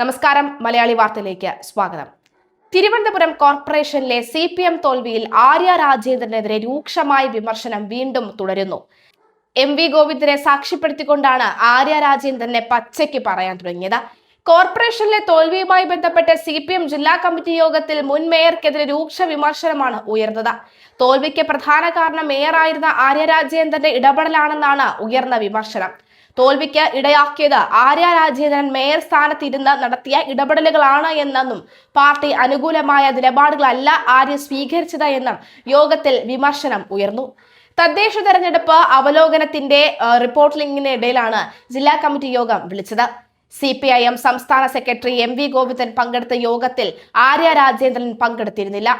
നമസ്കാരം, മലയാളി വാർത്തയിലേക്ക് സ്വാഗതം. തിരുവനന്തപുരം കോർപ്പറേഷനിലെ CPM തോൽവിയിൽ ആര്യ രാജേന്ദ്രനെതിരെ രൂക്ഷമായ വിമർശനം വീണ്ടും തുടരുന്നു. MV ഗോവിന്ദനെ സാക്ഷ്യപ്പെടുത്തിക്കൊണ്ടാണ് ആര്യ രാജേന്ദ്രനെ പച്ചയ്ക്ക് പറയാൻ തുടങ്ങിയത്. കോർപ്പറേഷനിലെ തോൽവിയുമായി ബന്ധപ്പെട്ട് CPM ജില്ലാ കമ്മിറ്റി യോഗത്തിൽ മുൻ മേയർക്കെതിരെ രൂക്ഷ വിമർശനമാണ് ഉയർന്നത്. തോൽവിക്ക് പ്രധാന കാരണം മേയറായിരുന്ന ആര്യ രാജേന്ദ്രന്റെ ഇടപെടലാണെന്നാണ് ഉയർന്ന വിമർശനം. തോൽവിക്ക് ഇടയാക്കിയത് ആര്യ രാജേന്ദ്രൻ മേയർ സ്ഥാനത്തിരുന്ന് നടത്തിയ ഇടപെടലുകളാണ് എന്നും പാർട്ടി അനുകൂലമായ നിലപാടുകളല്ല ആര്യ സ്വീകരിച്ചത് എന്നും യോഗത്തിൽ വിമർശനം ഉയർന്നു. തദ്ദേശ തെരഞ്ഞെടുപ്പ് അവലോകനത്തിന്റെ റിപ്പോർട്ടിംഗിനിടയിലാണ് ജില്ലാ കമ്മിറ്റി യോഗം വിളിച്ചത്. CPIM സംസ്ഥാന സെക്രട്ടറി MV ഗോവിന്ദൻ പങ്കെടുത്ത യോഗത്തിൽ ആര്യ രാജേന്ദ്രൻ പങ്കെടുത്തിരുന്നില്ല.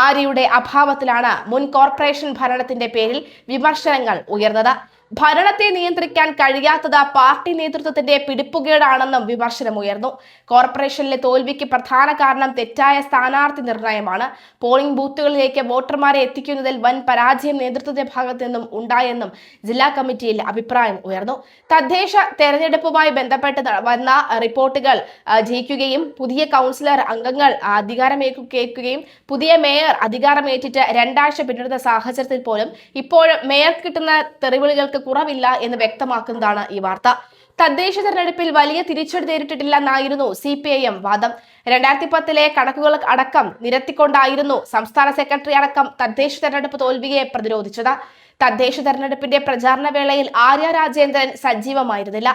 ആര്യയുടെ അഭാവത്തിലാണ് മുൻ കോർപ്പറേഷൻ ഭരണത്തിന്റെ പേരിൽ വിമർശനങ്ങൾ ഉയർന്നത്. ഭരണത്തെ നിയന്ത്രിക്കാൻ കഴിയാത്തത് പാർട്ടി നേതൃത്വത്തിന്റെ പിടിപ്പുകേടാണെന്നും വിമർശനമുയർന്നു. കോർപ്പറേഷനിലെ തോൽവിക്ക് പ്രധാന കാരണം തെറ്റായ സ്ഥാനാർത്ഥി നിർണയമാണ്. പോളിംഗ് ബൂത്തുകളിലേക്ക് വോട്ടർമാരെ എത്തിക്കുന്നതിൽ വൻ പരാജയം നേതൃത്വത്തിന്റെ ഭാഗത്തു നിന്നും ഉണ്ടായെന്നും ജില്ലാ കമ്മിറ്റിയിൽ അഭിപ്രായം ഉയർന്നു. തദ്ദേശ തെരഞ്ഞെടുപ്പുമായി ബന്ധപ്പെട്ട് വന്ന റിപ്പോർട്ടുകൾ ജയിക്കുകയും പുതിയ കൗൺസിലർ അംഗങ്ങൾ അധികാരമേൽക്കുകയും പുതിയ മേയർ അധികാരമേറ്റിട്ട് 2 ആഴ്ച പിന്നിടുന്ന സാഹചര്യത്തിൽ പോലും ഇപ്പോഴും മേയർക്ക് കിട്ടുന്ന തെറിവിളികൾക്ക് കുറവില്ല എന്ന് വ്യക്തമാക്കുന്നതാണ് ഈ വാർത്ത. തദ്ദേശ തെരഞ്ഞെടുപ്പിൽ വലിയ തിരിച്ചടി നേരിട്ടിട്ടില്ലെന്നായിരുന്നു CPIM വാദം. 2010 കണക്കുകൾ അടക്കം നിരത്തിക്കൊണ്ടായിരുന്നു സംസ്ഥാന സെക്രട്ടറി അടക്കം തദ്ദേശ തെരഞ്ഞെടുപ്പ് തോൽവിയെ പ്രതിരോധിച്ചത്. തദ്ദേശ തെരഞ്ഞെടുപ്പിന്റെ പ്രചാരണ വേളയിൽ ആര്യ രാജേന്ദ്രൻ സജീവമായിരുന്നില്ല.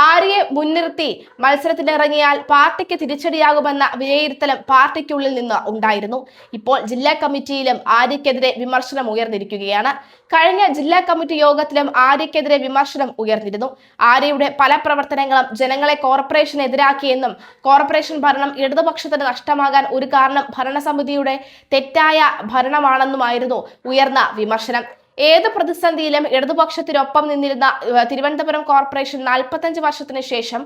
ആര്യയെ മുൻനിർത്തി മത്സരത്തിനിറങ്ങിയാൽ പാർട്ടിക്ക് തിരിച്ചടിയാകുമെന്ന വിലയിരുത്തലും പാർട്ടിക്കുള്ളിൽ നിന്ന് ഉണ്ടായിരുന്നു. ഇപ്പോൾ ജില്ലാ കമ്മിറ്റിയിലും ആര്യക്കെതിരെ വിമർശനം ഉയർന്നിരിക്കുകയാണ്. കഴിഞ്ഞ ജില്ലാ കമ്മിറ്റി യോഗത്തിലും ആര്യക്കെതിരെ വിമർശനം ഉയർന്നിരുന്നു. ആര്യയുടെ പല പ്രവർത്തനങ്ങളും ജനങ്ങളെ കോർപ്പറേഷനെതിരാക്കിയെന്നും കോർപ്പറേഷൻ ഭരണം ഇടതുപക്ഷത്തിന് നഷ്ടമാകാൻ ഒരു കാരണം ഭരണസമിതിയുടെ തെറ്റായ ഭരണമാണെന്നുമായിരുന്നു ഉയർന്ന വിമർശനം. ഏത് പ്രതിസന്ധിയിലും ഇടതുപക്ഷത്തിനൊപ്പം നിന്നിരുന്ന തിരുവനന്തപുരം കോർപ്പറേഷൻ 45 വർഷത്തിന് ശേഷം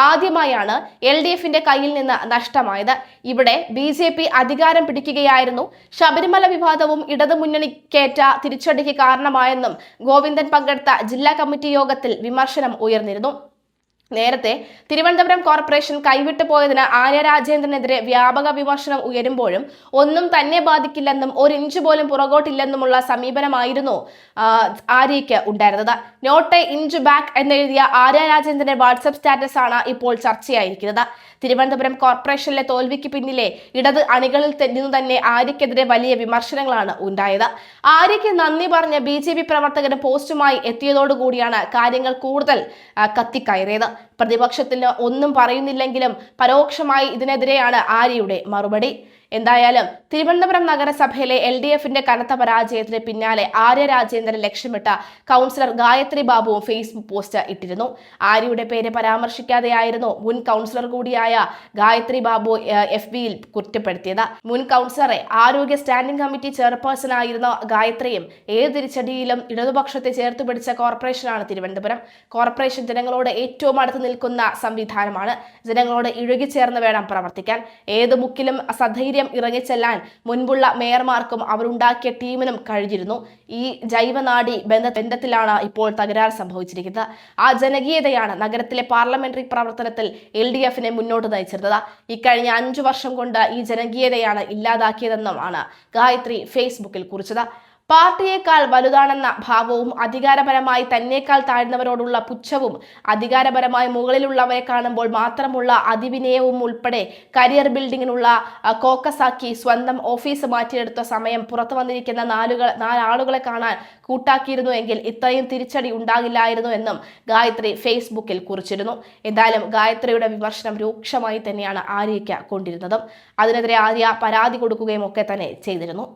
ആദ്യമായാണ് LDFന്റെ കയ്യിൽ നിന്ന് നഷ്ടമായത്. ഇവിടെ BJP അധികാരം പിടിക്കുകയായിരുന്നു. ശബരിമല വിവാദവും ഇടതുമുന്നണിക്കേറ്റ തിരിച്ചടിക്ക് കാരണമായെന്നും ഗോവിന്ദൻ പങ്കെടുത്ത ജില്ലാ കമ്മിറ്റി യോഗത്തിൽ വിമർശനം ഉയർന്നിരുന്നു. നേരത്തെ തിരുവനന്തപുരം കോർപ്പറേഷൻ കൈവിട്ടു പോയതിന് ആര്യ രാജേന്ദ്രനെതിരെ വ്യാപക വിമർശനം ഉയരുമ്പോഴും ഒന്നും തന്നെ ബാധിക്കില്ലെന്നും 1 ഇഞ്ച് പോലും പുറകോട്ടില്ലെന്നുമുള്ള സമീപനമായിരുന്നു ആര്യയ്ക്ക് ഉണ്ടായിരുന്നത്. നോട്ട് എ ഇഞ്ച് ബാക്ക് എന്നെഴുതിയ ആര്യ രാജേന്ദ്രന്റെ വാട്സ്ആപ്പ് സ്റ്റാറ്റസ് ആണ് ഇപ്പോൾ ചർച്ചയായിരിക്കുന്നത്. തിരുവനന്തപുരം കോർപ്പറേഷനിലെ തോൽവിക്ക് പിന്നിലെ ഇടത് അണികളിൽ നിന്ന് തന്നെ ആര്യക്കെതിരെ വലിയ വിമർശനങ്ങളാണ് ഉണ്ടായത്. ആര്യയ്ക്ക് നന്ദി പറഞ്ഞ BJP പ്രവർത്തകന് പോസ്റ്റുമായി എത്തിയതോടുകൂടിയാണ് കാര്യങ്ങൾ കൂടുതൽ കത്തിക്കയറിയത്. പ്രതിപക്ഷത്തിന് ഒന്നും പറയുന്നില്ലെങ്കിലും പരോക്ഷമായി ഇതിനെതിരെയാണ് ആര്യയുടെ മറുപടി. എന്തായാലും തിരുവനന്തപുരം നഗരസഭയിലെ LDFന്റെ കനത്ത പരാജയത്തിന് പിന്നാലെ ആര്യ രാജേന്ദ്രൻ ലക്ഷ്യമിട്ട കൗൺസിലർ ഗായത്രി ബാബുവും ഫേസ്ബുക്ക് പോസ്റ്റ് ഇട്ടിരുന്നു. ആര്യയുടെ പേര് പരാമർശിക്കാതെയായിരുന്നു മുൻ കൗൺസിലർ കൂടിയായ ഗായത്രി ബാബു FBയിൽ കുറ്റപ്പെടുത്തിയത്. മുൻ കൗൺസിലറെ ആരോഗ്യ സ്റ്റാൻഡിംഗ് കമ്മിറ്റി ചെയർപേഴ്സൺ ആയിരുന്ന ഗായത്രിയും ഏത് തിരിച്ചടിയിലും ഇടതുപക്ഷത്തെ ചേർത്ത് പിടിച്ച കോർപ്പറേഷനാണ് തിരുവനന്തപുരം. കോർപ്പറേഷൻ ജനങ്ങളോട് ഏറ്റവും അടുത്ത് നിൽക്കുന്ന സംവിധാനമാണ്. ജനങ്ങളോട് ഇഴുകിച്ചേർന്ന് വേണം പ്രവർത്തിക്കാൻ. ഏത് മുക്കിലും അസധൈര്യം ഇറങ്ങിച്ചെല്ലാൻ മുൻപുള്ള മേയർമാർക്കും അവരുണ്ടാക്കിയ ടീമിനും കഴിഞ്ഞിരുന്നു. ഈ ജൈവനാഡി ബന്ധത്തിലാണ് ഇപ്പോൾ തകരാർ സംഭവിച്ചിരിക്കുന്നത്. ആ ജനകീയതയാണ് നഗരത്തിലെ പാർലമെന്ററി പ്രവർത്തനത്തിൽ LDFനെ മുന്നോട്ട് നയിച്ചിരുന്നത്. ഇക്കഴിഞ്ഞ 5 വർഷം കൊണ്ട് ഈ ജനകീയതയാണ് ഇല്ലാതാക്കിയതെന്നുമാണ് ഗായത്രി ഫേസ്ബുക്കിൽ കുറിച്ചത്. പാർട്ടിയേക്കാൾ വലുതാണെന്ന ഭാവവും അധികാരപരമായി തന്നേക്കാൾ താഴ്ന്നവരോടുള്ള പുച്ഛവും അധികാരപരമായി മുകളിലുള്ളവരെ കാണുമ്പോൾ മാത്രമുള്ള അതിവിനയവും ഉൾപ്പെടെ കരിയർ ബിൽഡിങ്ങിനുള്ള കോക്കസാക്കി സ്വന്തം ഓഫീസ് മാറ്റിയെടുത്ത സമയം പുറത്തു വന്നിരിക്കുന്ന 4 ആളുകളെ കാണാൻ കൂട്ടാക്കിയിരുന്നു എങ്കിൽ ഇത്രയും തിരിച്ചടി ഉണ്ടാകില്ലായിരുന്നു എന്നും ഗായത്രി ഫേസ്ബുക്കിൽ കുറിച്ചിരുന്നു. എന്തായാലും ഗായത്രിയുടെ വിമർശനം രൂക്ഷമായി തന്നെയാണ് ആര്യയ്ക്ക് കൊണ്ടിരുന്നതും. അതിനെതിരെ ആര്യ പരാതി കൊടുക്കുകയും ഒക്കെ തന്നെ ചെയ്തിരുന്നു.